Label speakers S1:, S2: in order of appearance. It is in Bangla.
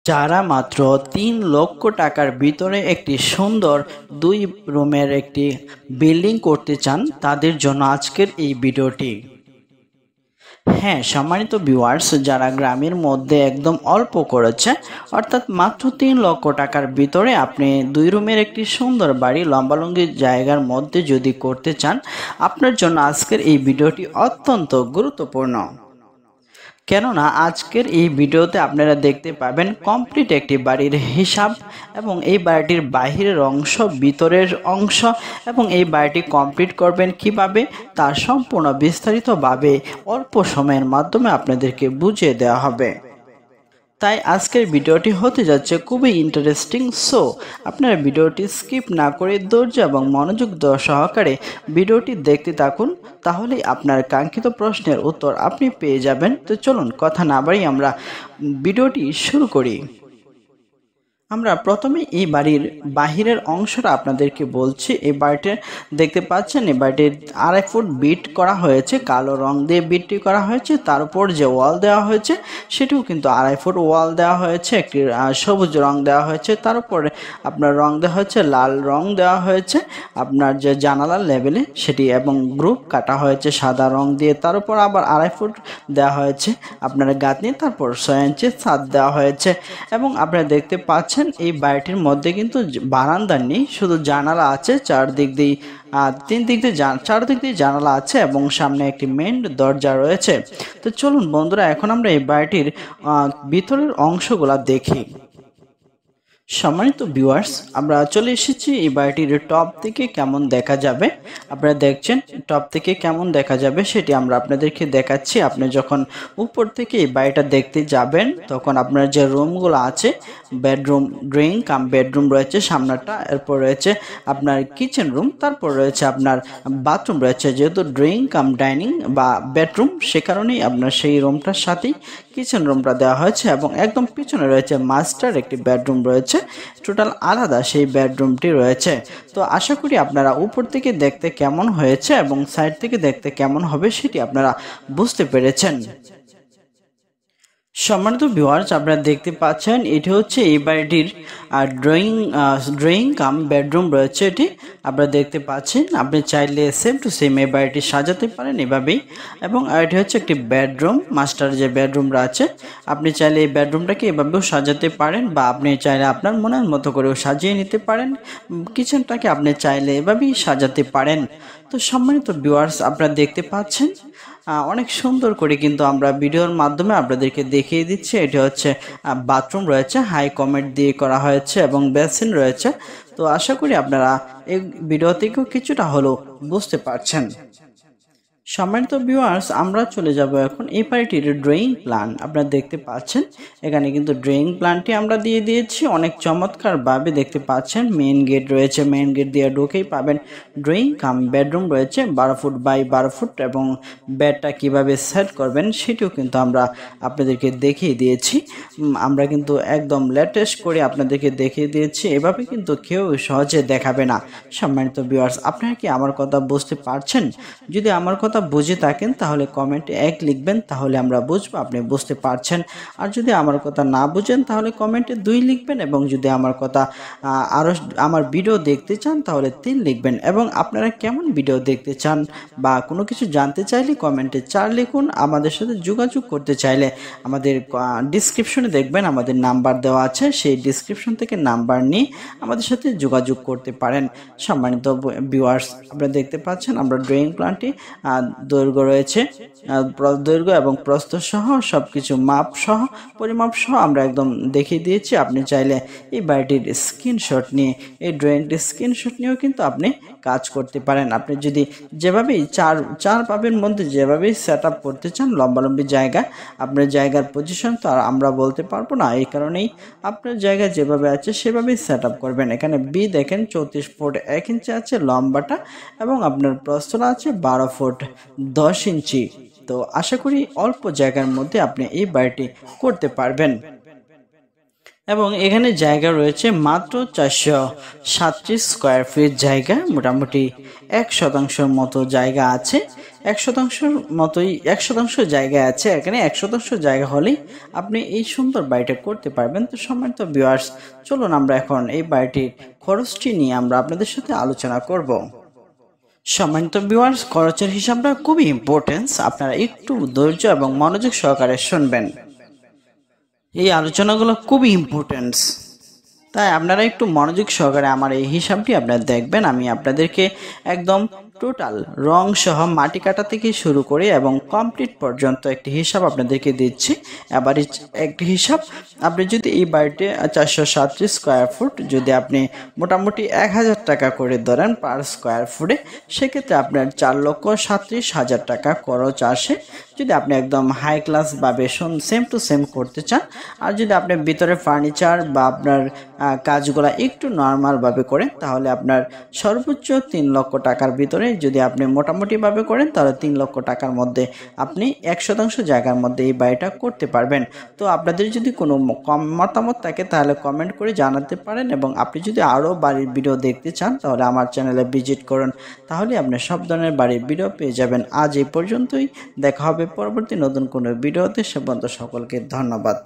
S1: যারা মাত্র ৩ লক্ষ টাকার ভিতরে একটি সুন্দর ২ রুমের একটি বিল্ডিং করতে চান, তাদের জন্য আজকের এই ভিডিওটি। হ্যাঁ সম্মানিত ভিউয়ার্স, যারা গ্রামের মধ্যে একদম অল্প করেছে, অর্থাৎ মাত্র ৩ লক্ষ টাকার ভিতরে আপনি ২ রুমের একটি সুন্দর বাড়ি লম্বালম্বি জায়গার মধ্যে যদি করতে চান, আপনার জন্য আজকের এই ভিডিওটি অত্যন্ত গুরুত্বপূর্ণ। কেননা আজকের এই ভিডিওতে আপনারা দেখতে পাবেন কমপ্লিট একটি বাড়ির হিসাব এবং এই বাড়িটির বাহিরের অংশ, ভিতরের অংশ এবং এই বাড়িটি কমপ্লিট করবেন কিভাবে, তার সম্পূর্ণ বিস্তারিতভাবে অল্প সময়ের মাধ্যমে আপনাদেরকে বুঝিয়ে দেওয়া হবে। তাই আজকের ভিডিওটি হতে যাচ্ছে খুবই ইন্টারেস্টিং। সো আপনারা ভিডিওটি স্কিপ না করে ধৈর্য এবং মনোযোগ সহকারে ভিডিওটি দেখতে থাকুন, তাহলেই আপনার কাঙ্ক্ষিত প্রশ্নের উত্তর আপনি পেয়ে যাবেন। তো চলুন কথা না বাড়িয়ে আমরা ভিডিওটি শুরু করি। আমরা প্রথমে এই বাড়ির বাহিরের অংশটা আপনাদেরকে বলছি। এই বাড়িটি দেখতে পাচ্ছেন, এই বাড়িটির ২.৫ ফুট বিট করা হয়েছে, কালো রং দিয়ে বিটটি করা হয়েছে। তার উপর যে ওয়াল দেওয়া হয়েছে সেটিও কিন্তু ২.৫ ফুট ওয়াল দেওয়া হয়েছে, একটি সবুজ রং দেওয়া হয়েছে। তার উপরে আপনার রং দেওয়া হয়েছে, লাল রং দেওয়া হয়েছে আপনার যে জানালার লেভেলে সেটি, এবং গ্রুপ কাটা হয়েছে সাদা রং দিয়ে। তার উপর আবার ২.৫ ফুট দেওয়া হয়েছে আপনার গাঁথনি, তারপর ৬ ইঞ্চি ছাদ দেওয়া হয়েছে। এবং আপনারা দেখতে পাচ্ছেন এই বাড়িটির মধ্যে কিন্তু বারান্দা নেই, শুধু জানালা আছে চারদিক দিয়ে, চারদিক দিয়ে জানালা আছে এবং সামনে একটি মেইন দরজা রয়েছে। তো চলুন বন্ধুরা, এখন আমরা এই বাড়িটির ভিতরের অংশগুলা দেখি। সম্মানিত ভিউয়ার্স, আমরা চলে এসেছি এই বাড়িটির টপ থেকে কেমন দেখা যাবে। আপনারা দেখছেন টপ থেকে কেমন দেখা যাবে সেটি আমরা আপনাদেরকে দেখাচ্ছি। আপনি যখন উপর থেকে এই বাড়িটা দেখতে যাবেন, তখন আপনার যে রুমগুলো আছে, বেডরুম, ড্রয়িং কাম বেডরুম রয়েছে সামনেটা, এরপর রয়েছে আপনার কিচেন রুম, তারপর রয়েছে আপনার বাথরুম রয়েছে। যেহেতু ড্রয়িং কাম ডাইনিং বা বেডরুম, সে কারণেই আপনার সেই রুমটার সাথেই কিচেন রুমটা দেওয়া হয়েছে। এবং একদম পিছনে রয়েছে মাস্টার একটি বেডরুম রয়েছে, টোটাল আলাদা সেই বেডরুমটি রয়েছে। তো আশা করি আপনারা উপর থেকে দেখতে কেমন হয়েছে এবং সাইড থেকে দেখতে কেমন হবে সেটি আপনারা বুঝতে পেরেছেন। সম্মানিত ভিউয়ার্স, আপনারা দেখতে পাচ্ছেন এটি হচ্ছে এই বাড়িটির ড্রয়িং কাম বেডরুম রয়েছে। এটি আপনারা দেখতে পাচ্ছেন। আপনি চাইলে সেম টু সেম এই বাড়িটি সাজাতে পারেন এভাবেই। এবং এটি হচ্ছে একটি বেডরুম, মাস্টার যে বেডরুমটা আছে, আপনি চাইলে এই বেডরুমটাকে এভাবেও সাজাতে পারেন, বা আপনি চাইলে আপনার মনের মতো করেও সাজিয়ে নিতে পারেন। কিচেনটাকে আপনি চাইলে এভাবেই সাজাতে পারেন। তো সম্মানিত ভিউয়ার্স, আপনারা দেখতে পাচ্ছেন অনেক সুন্দর করে কিন্তু আমরা ভিডিওর মাধ্যমে আপনাদেরকে দেখিয়ে দিচ্ছি। এটি হচ্ছে বাথরুম রয়েছে, হাই কমেট দিয়ে করা হয়েছে এবং বেসিন রয়েছে। তো আশা করি আপনারা এই ভিডিও থেকেও কিছুটা হলেও বুঝতে পারছেন। সম্মানিত ভিউয়ার্স, আমরা চলে যাব এখন এই বাড়িটির ড্রয়িং প্ল্যান। আপনারা দেখতে পাচ্ছেন এখানে কিন্তু ড্রয়িং প্ল্যানটি আমরা দিয়ে দিয়েছি, অনেক চমৎকারভাবে দেখতে পাচ্ছেন। মেইন গেট রয়েছে, মেইন গেট দিয়ে ঢুকেই পাবেন ড্রয়িং কাম বেডরুম রয়েছে ১২ ফুট বাই ১২ ফুট, এবং বেডটা কিভাবে সেট করবেন সেটিও কিন্তু আমরা আপনাদেরকে দেখিয়ে দিয়েছি। আমরা কিন্তু একদম লেটেস্ট করে আপনাদেরকে দেখিয়ে দিয়েছি, এভাবে কিন্তু কেউ সহজে দেখাবে না। সম্মানিত ভিউয়ার্স, আপনারা কি আমার কথা বুঝতে পারছেন? যদি আমার কথা বুঝে থাকেন তাহলে কমেন্টে ১ লিখবেন, তাহলে আমরা বুঝবো আপনি বুঝতে পারছেন। আর যদি আমার কথা না বুঝেন তাহলে কমেন্টে ২ লিখবেন, এবং যদি আমার কথা আরও আমার ভিডিও দেখতে চান তাহলে ৩ লিখবেন। এবং আপনারা কেমন ভিডিও দেখতে চান বা কোনো কিছু জানতে চাইলে কমেন্টে ৪ লিখুন। আমাদের সাথে যোগাযোগ করতে চাইলে আমাদের ডিসক্রিপশনে দেখবেন আমাদের নাম্বার দেওয়া আছে, সেই ডিসক্রিপশন থেকে নাম্বার নিয়ে আমাদের সাথে যোগাযোগ করতে পারেন। সম্মানিত ভিউয়ার্স, আপনারা দেখতে পাচ্ছেন আমরা ড্রয়িং প্ল্যানটি দৈর্ঘ্য রয়েছে, দৈর্ঘ্য এবং প্রস্থ সহ সবকিছু মাপ সহ পরিমাপ সহ আমরা একদম দেখিয়ে দিয়েছি। আপনি চাইলে এই বাড়িটির স্ক্রিনশট নিয়ে, এই ড্রয়িংটির স্ক্রিনশট নিয়েও কিন্তু আপনি কাজ করতে পারেন। আপনি যদি যেভাবেই চার পাবের মধ্যে যেভাবেই সেট আপ করতে চান, লম্বালম্বি জায়গা, আপনার জায়গার পজিশন তো আর আমরা বলতে পারবো না, এই কারণেই আপনার জায়গা যেভাবে আছে সেভাবেই সেট আপ করবেন। এখানে বি দেখেন ৩৪ ফুট ১ ইঞ্চি আছে লম্বাটা, এবং আপনার প্রস্থটা আছে ১২ ফুট ১০ ইঞ্চি। তো আশা করি অল্প জায়গার মধ্যে আপনি এই বাড়িটি করতে পারবেন। এবং এখানে জায়গা রয়েছে মাত্র 437 স্কোয়ার ফিট জায়গা, মোটামুটি 1% মতো জায়গা আছে। 1% জায়গা আছে এখানে। 1% জায়গা হলেই আপনি এই সুন্দর বাড়িটা করতে পারবেন। তো সম্মানিত ভিউয়ার্স, চলুন আমরা এখন এই বাড়িটির খরচটি নিয়ে আমরা আপনাদের সাথে আলোচনা করব। সম্মানিত ভিউয়ার্স, খরচের হিসাবটা খুবই ইম্পর্টেন্স, আপনারা একটু ধৈর্য এবং মনোযোগ সহকারে শুনবেন। এই আলোচনাগুলো খুবই ইম্পর্টেন্ট, তাই আপনারা একটু মনোযোগ সহকারে আমার এই হিসাবটি আপনারা দেখবেন। আমি আপনাদেরকে একদম টোটাল রং সহ মাটি কাটা থেকে শুরু করে এবং কমপ্লিট পর্যন্ত একটি হিসাব আপনাদেরকে দিচ্ছি। এবার একটি হিসাব, আপনি যদি এই বাড়িতে 437 স্কোয়ার ফুট যদি আপনি মোটামুটি 1000 টাকা করে ধরেন পার স্কোয়ার ফুটে, সেক্ষেত্রে আপনার 4,37,000 টাকা খরচ আসে। যদি আপনি একদম হাই ক্লাস ভাবে সেম টু সেম করতে চান, আর যদি আপনি ভিতরে ফার্নিচার বা আপনার কাজগুলা একটু নর্মাল ভাবে করেন, তাহলে আপনার সর্বোচ্চ 3 লক্ষ টাকার ভিতরে যদি আপনি মোটামুটি ভাবে করেন, তাহলে 3 লক্ষ টাকার মধ্যে আপনি 1% জায়গার মধ্যে এই বাড়িটা করতে পারবেন। তো আপনাদের যদি কোনো মতামত থাকে তাহলে কমেন্ট করে জানাতে পারেন, এবং আপনি যদি আরও বাড়ির ভিডিও দেখতে চান তাহলে আমার চ্যানেলে ভিজিট করুন, তাহলে আপনি সব ধরনের বাড়ির ভিডিও পেয়ে যাবেন। আজ এই পর্যন্তই, দেখা হবে পরবর্তী নতুন কোনো ভিডিওতে। সে পর্যন্ত সকলকে ধন্যবাদ।